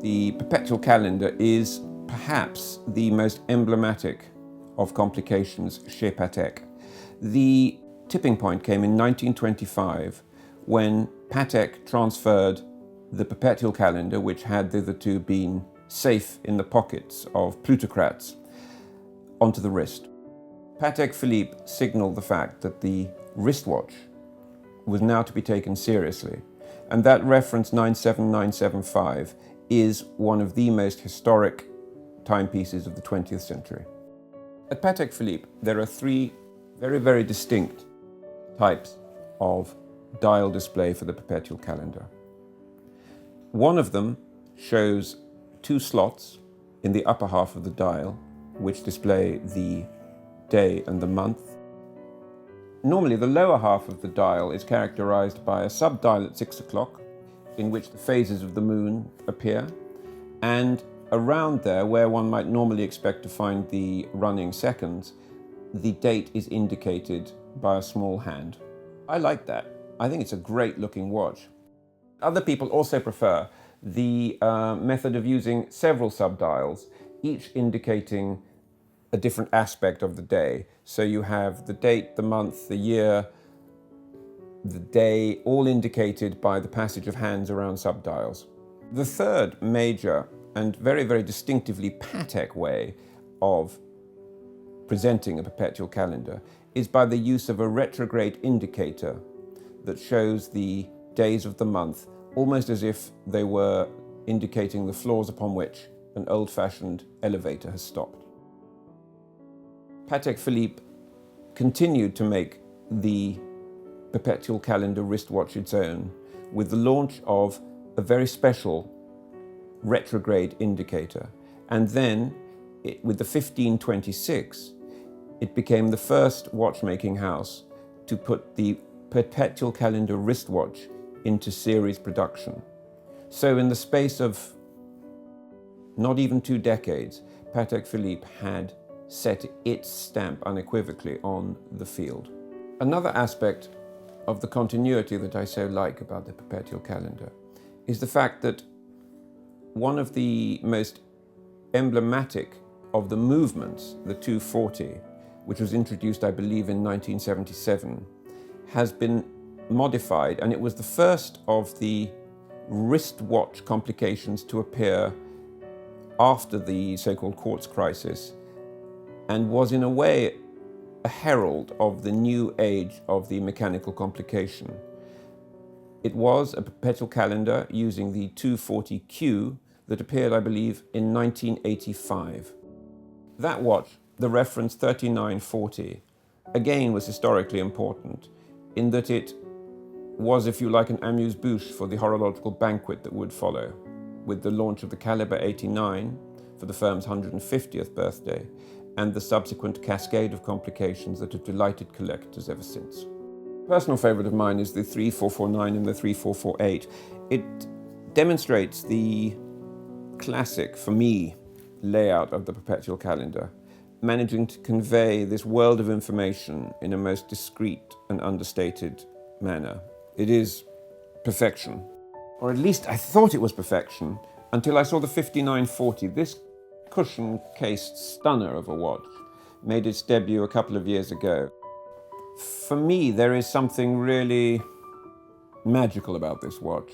The perpetual calendar is perhaps the most emblematic of complications chez Patek. The tipping point came in 1925 when Patek transferred the perpetual calendar, which had thitherto been safe in the pockets of plutocrats, onto the wrist. Patek Philippe signaled the fact that the wristwatch was now to be taken seriously, and that reference 97975 is one of the most historic timepieces of the 20th century. At Patek Philippe, there are three very, very distinct types of dial display for the perpetual calendar. One of them shows two slots in the upper half of the dial, which display the day and the month. Normally, the lower half of the dial is characterized by a sub-dial at 6 o'clock, in which the phases of the moon appear, and around there, where one might normally expect to find the running seconds, the date is indicated by a small hand. I like that. I think it's a great looking watch. Other people also prefer the method of using several sub-dials, each indicating a different aspect of the day. So you have the date, the month, the year, the day, all indicated by the passage of hands around sub-dials. The third major and very, very distinctively Patek way of presenting a perpetual calendar is by the use of a retrograde indicator that shows the days of the month, almost as if they were indicating the floors upon which an old-fashioned elevator has stopped. Patek Philippe continued to make the perpetual calendar wristwatch its own with the launch of a very special retrograde indicator. And then, with the 1526, it became the first watchmaking house to put the perpetual calendar wristwatch into series production. So in the space of not even 2 decades, Patek Philippe had set its stamp unequivocally on the field. Another aspect of the continuity that I so like about the perpetual calendar is the fact that one of the most emblematic of the movements, the 240, which was introduced, I believe, in 1977, has been modified, and it was the first of the wristwatch complications to appear after the so-called quartz crisis, and was in a way a herald of the new age of the mechanical complication. It was a perpetual calendar using the 240Q that appeared, I believe, in 1985. That watch, the reference 3940, again was historically important in that it was, if you like, an amuse-bouche for the horological banquet that would follow, with the launch of the Caliber 89 for the firm's 150th birthday, and the subsequent cascade of complications that have delighted collectors ever since. Personal favorite of mine is the 3449 and the 3448. It demonstrates the classic, for me, layout of the perpetual calendar, managing to convey this world of information in a most discreet and understated manner. It is perfection. Or at least I thought it was perfection until I saw the 5940. This cushion-cased stunner of a watch made its debut a couple of years ago. For me, there is something really magical about this watch.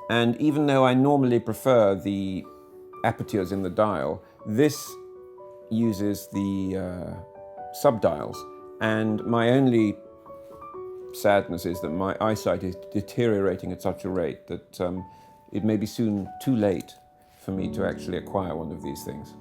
And even though I normally prefer the apertures in the dial, this uses the sub-dials. And my only sadness is that my eyesight is deteriorating at such a rate that it may be soon too late for me to actually acquire one of these things.